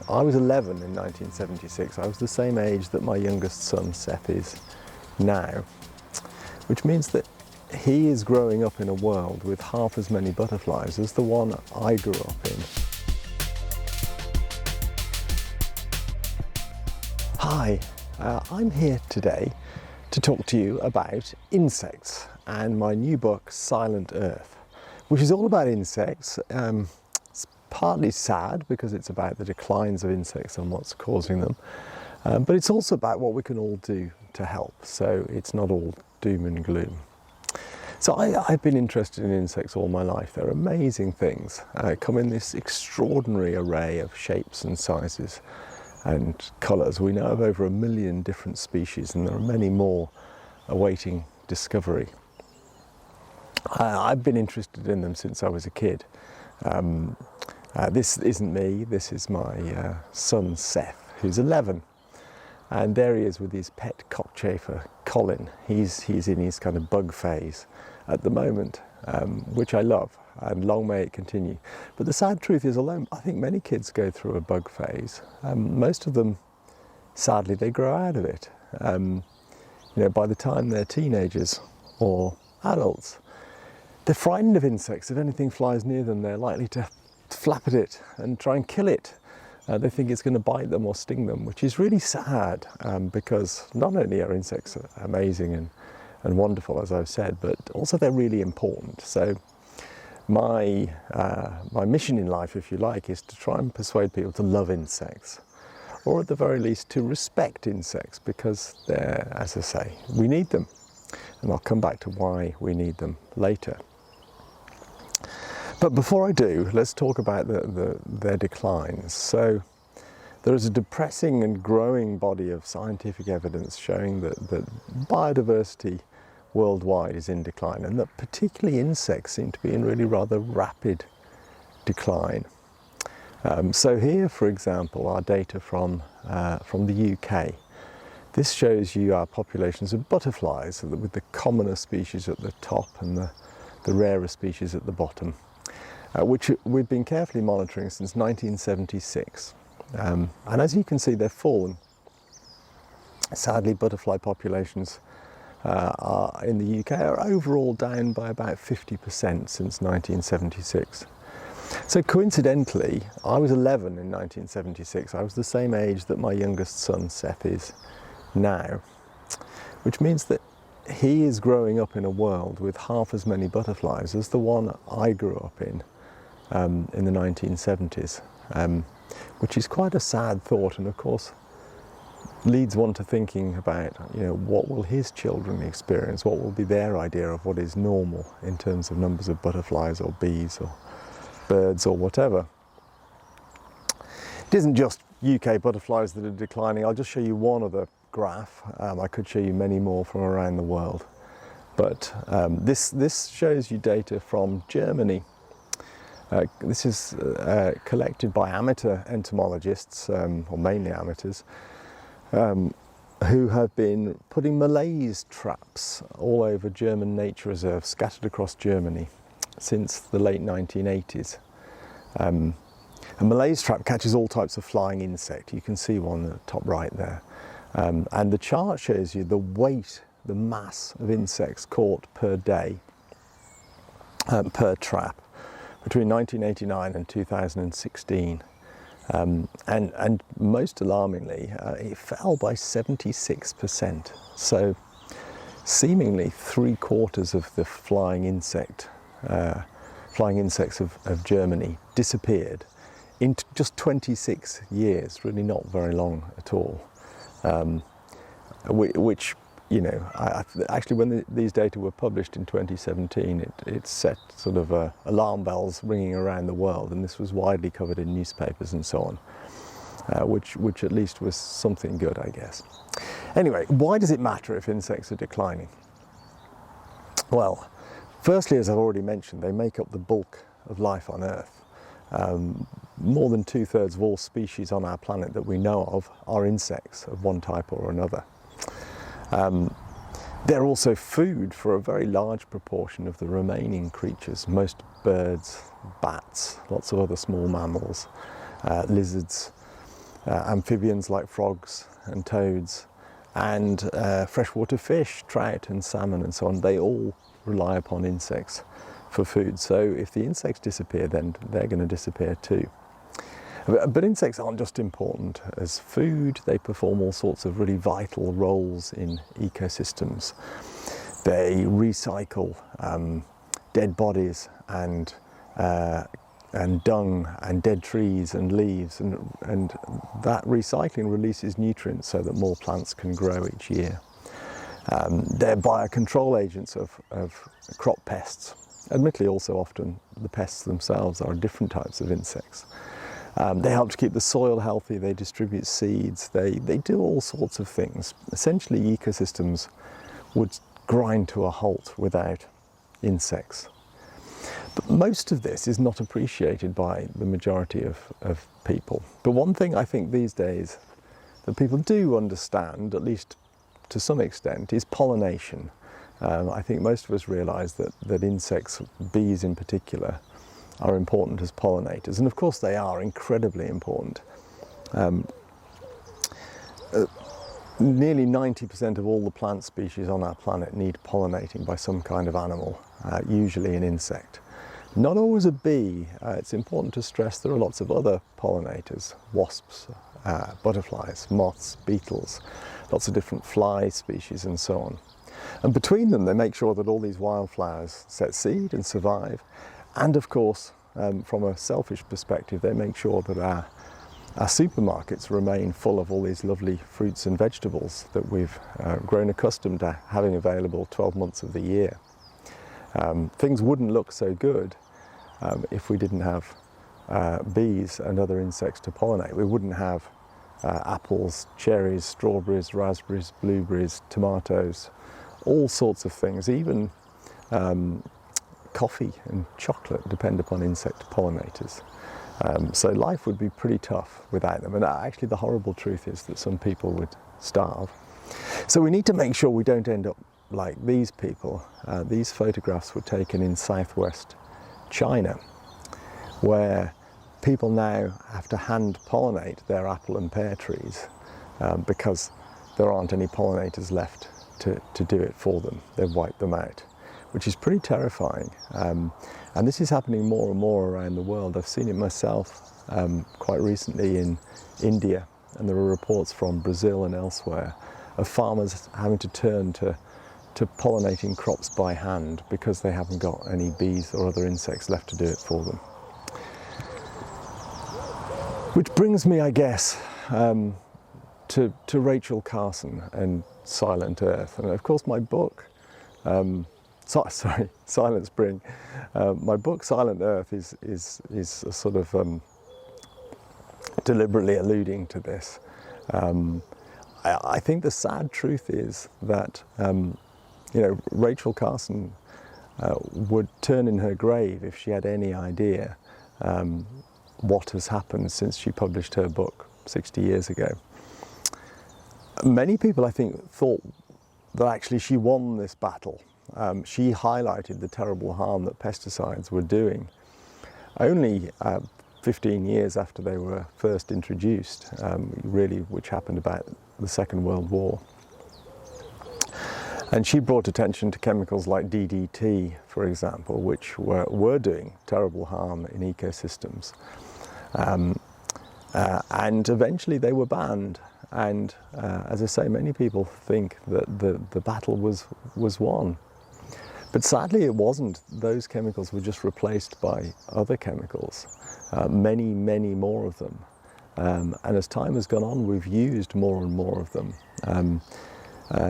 I was 11 in 1976. I was the same age that my youngest son, Seth, is now, which means that he is growing up in a world with half as many butterflies as the one I grew up in. Hi, I'm here today to talk to you about insects and my new book, Silent Earth, which is all about insects. It's partly sad because it's about the declines of insects and what's causing them, but it's also about what we can all do to help, so it's not all doom and gloom. So I've been interested in insects all my life. They're amazing things. Come in this extraordinary array of shapes and sizes and colours. We know of over 1 million different species, and there are many more awaiting discovery. I've been interested in them since I was a kid. This isn't me, this is my son Seth, who's 11. And there he is with his pet cockchafer, Colin. He's in his kind of bug phase at the moment, which I love, and long may it continue. But the sad truth is, although I think many kids go through a bug phase, most of them, sadly, they grow out of it. You know, by the time they're teenagers or adults, they're frightened of insects. If anything flies near them, they're likely to flap at it and try and kill it. They think it's going to bite them or sting them, which is really sad, because not only are insects amazing and wonderful, as I've said, but also they're really important. So my mission in life, if you like, is to try and persuade people to love insects, or at the very least to respect insects, because they're, as I say, we need them. And I'll come back to why we need them later. But before I do, let's talk about their declines. So there is a depressing and growing body of scientific evidence showing that biodiversity worldwide is in decline, and that particularly insects seem to be in really rather rapid decline. So here, for example, are data from the UK. This shows you our populations of butterflies, with the commoner species at the top and the rarer species at the bottom, which we've been carefully monitoring since 1976. And as you can see, they've fallen. Sadly, butterfly populations in the UK are overall down by about 50% since 1976. So coincidentally, I was 11 in 1976. I was the same age that my youngest son, Seth, is now, which means that he is growing up in a world with half as many butterflies as the one I grew up in the 1970s, which is quite a sad thought, and of course leads one to thinking about, you know, what will his children experience, what will be their idea of what is normal in terms of numbers of butterflies or bees or birds or whatever. It isn't just UK butterflies that are declining. I'll just show you one other graph. I could show you many more from around the world, but this shows you data from Germany. This is collected by amateur entomologists, or mainly amateurs, who have been putting Malaise traps all over German nature reserves scattered across Germany since the late 1980s. A Malaise trap catches all types of flying insect. You can see one at the top right there. And the chart shows you the weight, the mass of insects caught per day, per trap, between 1989 and 2016. And most alarmingly, it fell by 76%. So seemingly 3/4 of the flying insects of Germany disappeared in just 26 years, really not very long at all. Which, you know, actually when these data were published in 2017, it set sort of alarm bells ringing around the world, and this was widely covered in newspapers and so on, which at least was something good, I guess. Anyway, why does it matter if insects are declining? Well, firstly, as I've already mentioned, they make up the bulk of life on Earth. More than 2/3 of all species on our planet that we know of are insects of one type or another. They're also food for a very large proportion of the remaining creatures, most birds, bats, lots of other small mammals, lizards, amphibians like frogs and toads, and freshwater fish, trout and salmon and so on. They all rely upon insects for food. So if the insects disappear, then they're going to disappear too. But insects aren't just important as food. They perform all sorts of really vital roles in ecosystems. They recycle dead bodies and dung and dead trees and leaves, and that recycling releases nutrients so that more plants can grow each year. They're biocontrol agents of crop pests. Admittedly, also often the pests themselves are different types of insects. They help to keep the soil healthy, they distribute seeds, they do all sorts of things. Essentially, ecosystems would grind to a halt without insects. But most of this is not appreciated by the majority of people. But one thing I think these days that people do understand, at least to some extent, is pollination. I think most of us realise that insects, bees in particular, are important as pollinators, and of course they are incredibly important. Nearly 90% of all the plant species on our planet need pollinating by some kind of animal, usually an insect. Not always a bee. It's important to stress there are lots of other pollinators, wasps, butterflies, moths, beetles, lots of different fly species and so on. And between them they make sure that all these wildflowers set seed and survive. And of course, from a selfish perspective, they make sure that our supermarkets remain full of all these lovely fruits and vegetables that we've grown accustomed to having available 12 months of the year. Things wouldn't look so good if we didn't have bees and other insects to pollinate. We wouldn't have apples, cherries, strawberries, raspberries, blueberries, tomatoes, all sorts of things. Even coffee and chocolate depend upon insect pollinators. So life would be pretty tough without them. And actually the horrible truth is that some people would starve. So we need to make sure we don't end up like these people. These photographs were taken in southwest China, where people now have to hand pollinate their apple and pear trees because there aren't any pollinators left to do it for them. They've wiped them out, which is pretty terrifying. And this is happening more and more around the world. I've seen it myself quite recently in India, and there are reports from Brazil and elsewhere of farmers having to turn to pollinating crops by hand because they haven't got any bees or other insects left to do it for them. Which brings me, I guess, to Rachel Carson and Silent Earth. And of course my book, Silent Spring. My book, Silent Earth, is a sort of deliberately alluding to this. I think the sad truth is that Rachel Carson would turn in her grave if she had any idea what has happened since she published her book 60 years ago. Many people, I think, thought that actually she won this battle. She highlighted the terrible harm that pesticides were doing. Only 15 years after they were first introduced, really, which happened about the Second World War. And she brought attention to chemicals like DDT, for example, which were doing terrible harm in ecosystems. And eventually they were banned. And as I say, many people think that the battle was won. But sadly it wasn't. Those chemicals were just replaced by other chemicals, many, many more of them. And as time has gone on, we've used more and more of them.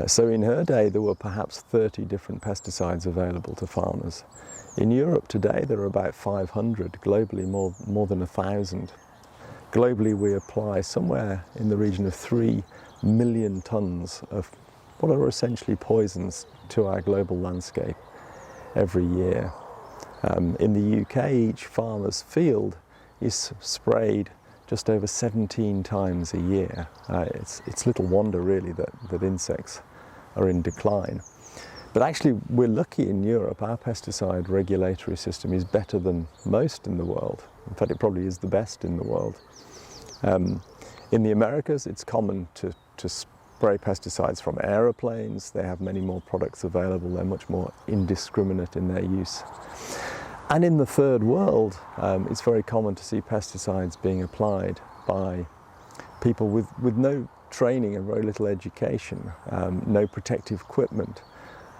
So in her day, there were perhaps 30 different pesticides available to farmers. In Europe today, there are about 500, globally more than 1,000. Globally, we apply somewhere in the region of 3 million tons of what are essentially poisons to our global landscape every year. In the UK, each farmer's field is sprayed just over 17 times a year. It's little wonder really that insects are in decline. But actually, we're lucky in Europe. Our pesticide regulatory system is better than most in the world. In fact, it probably is the best in the world. In the Americas, it's common to spray pesticides from aeroplanes. They have many more products available. They're much more indiscriminate in their use. And in the third world, it's very common to see pesticides being applied by people with no training and very little education, no protective equipment,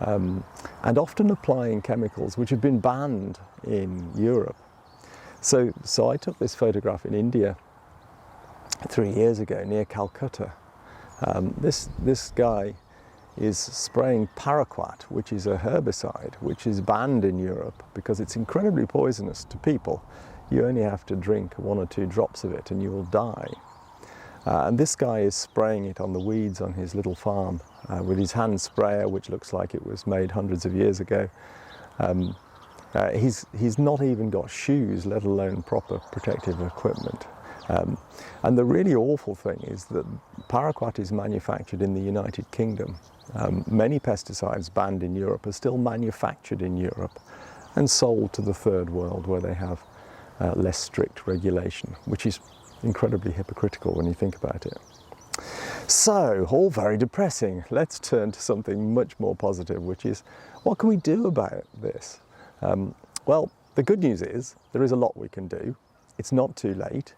and often applying chemicals which have been banned in Europe. So I took this photograph in India 3 years ago near Calcutta. This guy is spraying paraquat, which is a herbicide which is banned in Europe because it's incredibly poisonous to people. You only have to drink 1 or 2 drops of it and you will die. And this guy is spraying it on the weeds on his little farm with his hand sprayer, which looks like it was made hundreds of years ago. He's not even got shoes, let alone proper protective equipment. And the really awful thing is that paraquat is manufactured in the United Kingdom. Many pesticides banned in Europe are still manufactured in Europe and sold to the third world, where they have less strict regulation, which is incredibly hypocritical when you think about it. So, all very depressing. Let's turn to something much more positive, which is, what can we do about this? Well, the good news is there is a lot we can do. It's not too late.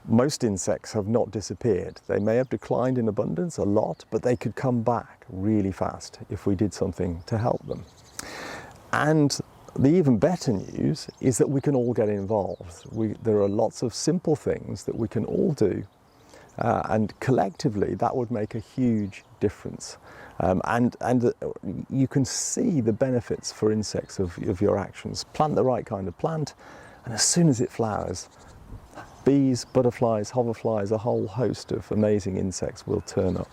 Most insects have not disappeared. They may have declined in abundance a lot, but they could come back really fast if we did something to help them. And the even better news is that we can all get involved. There are lots of simple things that we can all do, and collectively that would make a huge difference. And you can see the benefits for insects of your actions. Plant the right kind of plant, and as soon as it flowers, bees, butterflies, hoverflies, a whole host of amazing insects will turn up.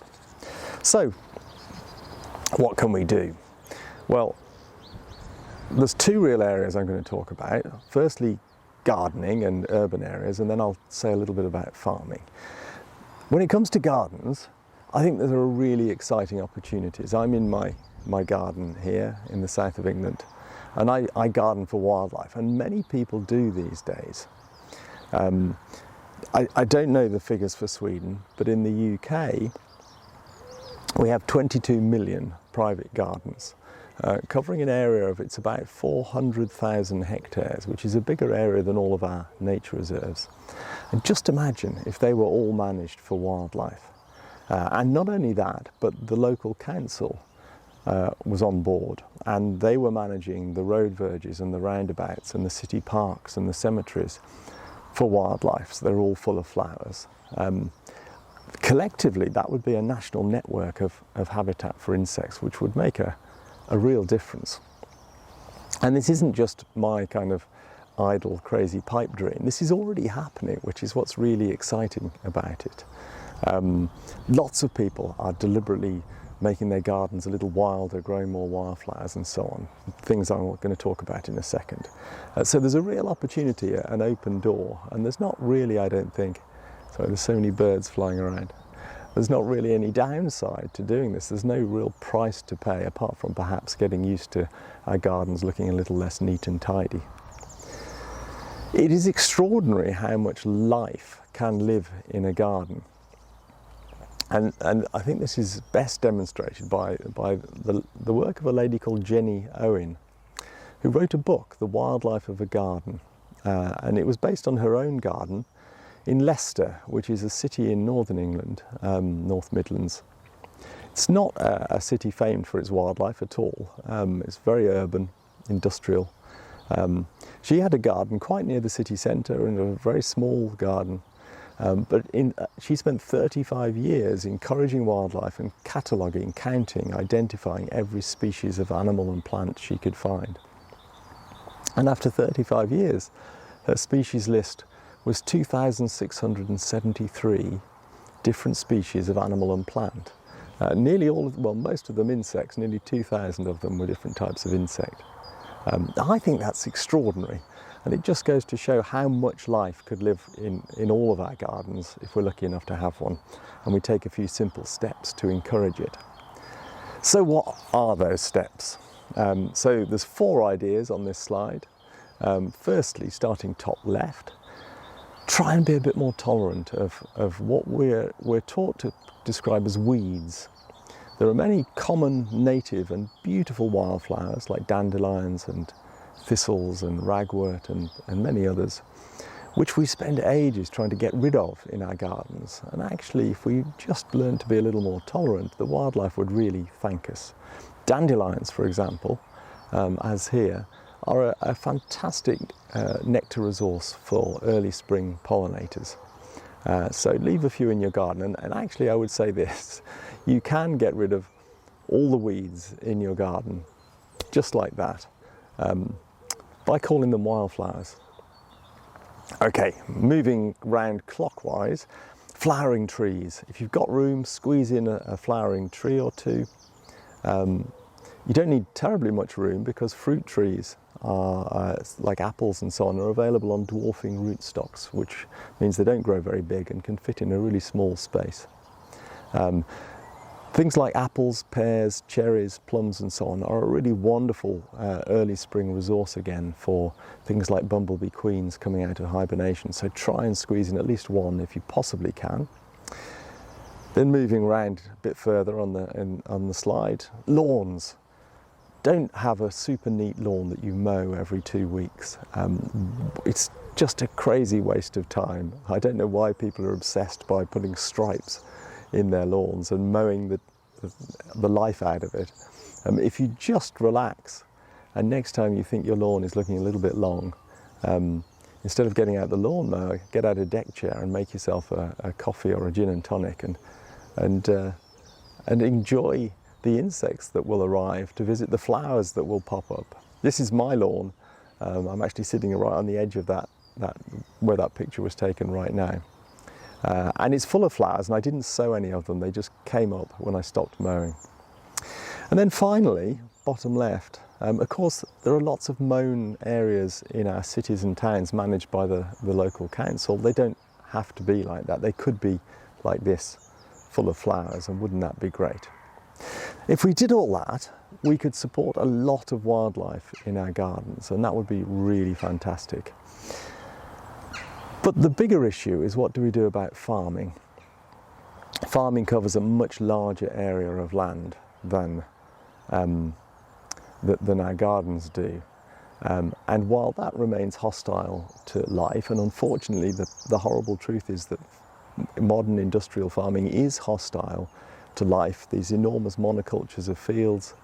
So, what can we do? Well, there's 2 real areas I'm going to talk about. Firstly, gardening and urban areas, and then I'll say a little bit about farming. When it comes to gardens, I think there are really exciting opportunities. I'm in my garden here in the south of England, and I garden for wildlife, and many people do these days. I don't know the figures for Sweden, but in the UK we have 22 million private gardens, covering an area of, it's about 400,000 hectares, which is a bigger area than all of our nature reserves. And just imagine if they were all managed for wildlife. And not only that, but the local council was on board, and they were managing the road verges and the roundabouts and the city parks and the cemeteries for wildlife, so they're all full of flowers. Collectively, that would be a national network of habitat for insects, which would make a real difference. And this isn't just my kind of idle, crazy pipe dream. This is already happening, which is what's really exciting about it. Lots of people are deliberately making their gardens a little wilder, growing more wildflowers and so on, things I'm going to talk about in a second. So there's a real opportunity, an open door, and there's not really, I don't think, sorry, there's so many birds flying around, there's not really any downside to doing this. There's no real price to pay, apart from perhaps getting used to our gardens looking a little less neat and tidy. It is extraordinary how much life can live in a garden. And I think this is best demonstrated by the work of a lady called Jenny Owen, who wrote a book, The Wildlife of a Garden. And it was based on her own garden in Leicester, which is a city in northern England, North Midlands. It's not a city famed for its wildlife at all. It's very urban, industrial. She had a garden quite near the city centre, and a very small garden. But she spent 35 years encouraging wildlife and cataloguing, counting, identifying every species of animal and plant she could find. And after 35 years, her species list was 2,673 different species of animal and plant. Nearly all of, well, most of them insects, nearly 2,000 of them were different types of insect. I think that's extraordinary. And it just goes to show how much life could live in all of our gardens if we're lucky enough to have one, and we take a few simple steps to encourage it. So what are those steps? So there's 4 ideas on this slide. Firstly, starting top left, try and be a bit more tolerant of what we're taught to describe as weeds. There are many common native and beautiful wildflowers like dandelions and thistles and ragwort and many others, which we spend ages trying to get rid of in our gardens. And actually, if we just learn to be a little more tolerant, the wildlife would really thank us. Dandelions, for example, as here, are a fantastic nectar resource for early spring pollinators. So leave a few in your garden, and actually I would say this, you can get rid of all the weeds in your garden just like that by calling them wildflowers. Okay, moving round clockwise, flowering trees. If you've got room, squeeze in a flowering tree or two. You don't need terribly much room because fruit trees are, like apples and so on, are available on dwarfing rootstocks, which means they don't grow very big and can fit in a really small space. Things like apples, pears, cherries, plums and so on are a really wonderful early spring resource again for things like bumblebee queens coming out of hibernation. So try and squeeze in at least one if you possibly can. Then moving around a bit further on the slide, lawns. Don't have a super neat lawn that you mow every 2 weeks. It's just a crazy waste of time. I don't know why people are obsessed by putting stripes in their lawns and mowing the life out of it. If you just relax, and next time you think your lawn is looking a little bit long, instead of getting out the lawnmower, get out a deck chair and make yourself a coffee or a gin and tonic, and enjoy the insects that will arrive to visit the flowers that will pop up. This is my lawn. I'm actually sitting right on the edge of that where that picture was taken right now. And it's full of flowers, and I didn't sow any of them. They just came up when I stopped mowing. And then finally, bottom left, of course, there are lots of mown areas in our cities and towns managed by the local council. They don't have to be like that. They could be like this, full of flowers, and wouldn't that be great? If we did all that, we could support a lot of wildlife in our gardens, and that would be really fantastic. But the bigger issue is, what do we do about farming? Farming covers a much larger area of land than our gardens do. And while that remains hostile to life, and unfortunately the horrible truth is that modern industrial farming is hostile to life, these enormous monocultures of fields,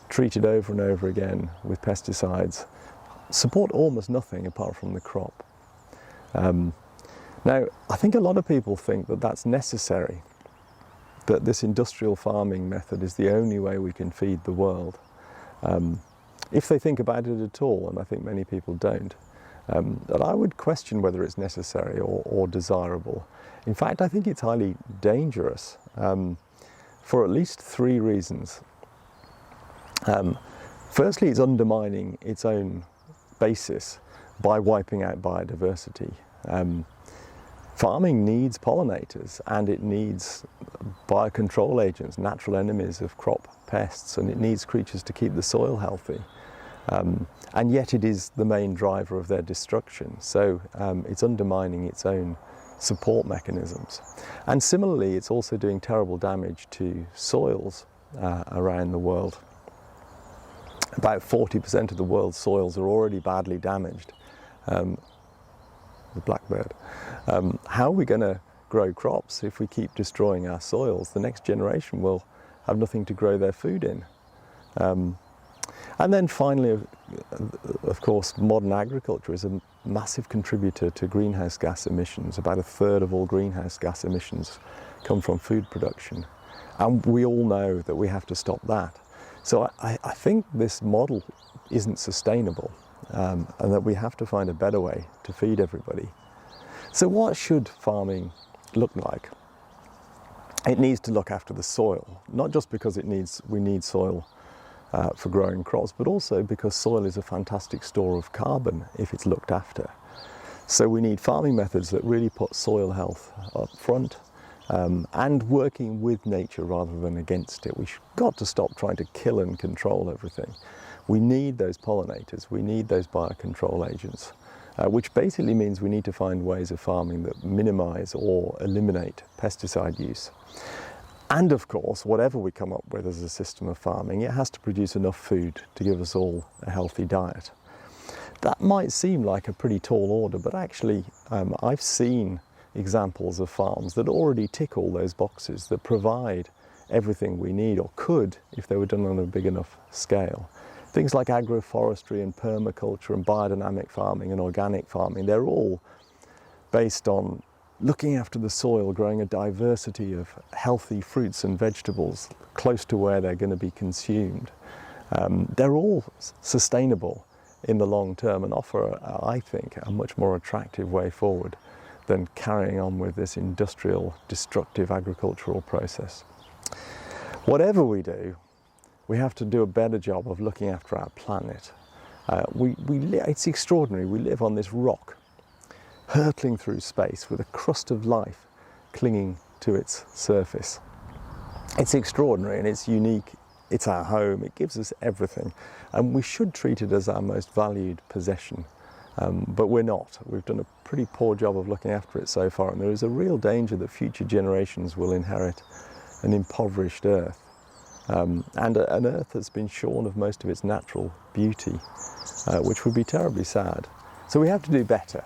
treated over and over again with pesticides, support almost nothing apart from the crop. Now, I think a lot of people think that that's necessary, that this industrial farming method is the only way we can feed the world. If they think about it at all, and I think many people don't, that I would question whether it's necessary or desirable. In fact, I think it's highly dangerous for at least 3 reasons. Firstly, it's undermining its own basis by wiping out biodiversity. Farming needs pollinators, and it needs biocontrol agents, natural enemies of crop pests, and it needs creatures to keep the soil healthy. And yet it is the main driver of their destruction. So it's undermining its own support mechanisms. And similarly, it's also doing terrible damage to soils around the world. About 40% of the world's soils are already badly damaged. The blackbird. How are we going to grow crops if we keep destroying our soils? The next generation will have nothing to grow their food in. And then finally, of course, modern agriculture is a massive contributor to greenhouse gas emissions. About 1/3 of all greenhouse gas emissions come from food production. And we all know that we have to stop that. So I think this model isn't sustainable, and that we have to find a better way to feed everybody. So what should farming look like? It needs to look after the soil, not just because we need soil for growing crops, but also because soil is a fantastic store of carbon if it's looked after. So we need farming methods that really put soil health up front, and working with nature rather than against it. We've got to stop trying to kill and control everything. We need those pollinators, we need those biocontrol agents, which basically means we need to find ways of farming that minimize or eliminate pesticide use. And of course, whatever we come up with as a system of farming, it has to produce enough food to give us all a healthy diet. That might seem like a pretty tall order, but actually I've seen examples of farms that already tick all those boxes, that provide everything we need, or could if they were done on a big enough scale. Things like agroforestry and permaculture and biodynamic farming and organic farming, they're all based on looking after the soil, growing a diversity of healthy fruits and vegetables close to where they're going to be consumed. They're all sustainable in the long term and offer, I think, a much more attractive way forward than carrying on with this industrial, destructive agricultural process. Whatever we do, we have to do a better job of looking after our planet. It's extraordinary. We live on this rock, hurtling through space with a crust of life clinging to its surface. It's extraordinary and it's unique. It's our home. It gives us everything. And we should treat it as our most valued possession. But we're not. We've done a pretty poor job of looking after it so far, and there is a real danger that future generations will inherit an impoverished Earth. And an Earth that's been shorn of most of its natural beauty, which would be terribly sad. So we have to do better.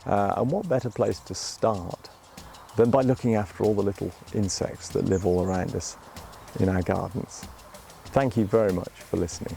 And what better place to start than by looking after all the little insects that live all around us in our gardens. Thank you very much for listening.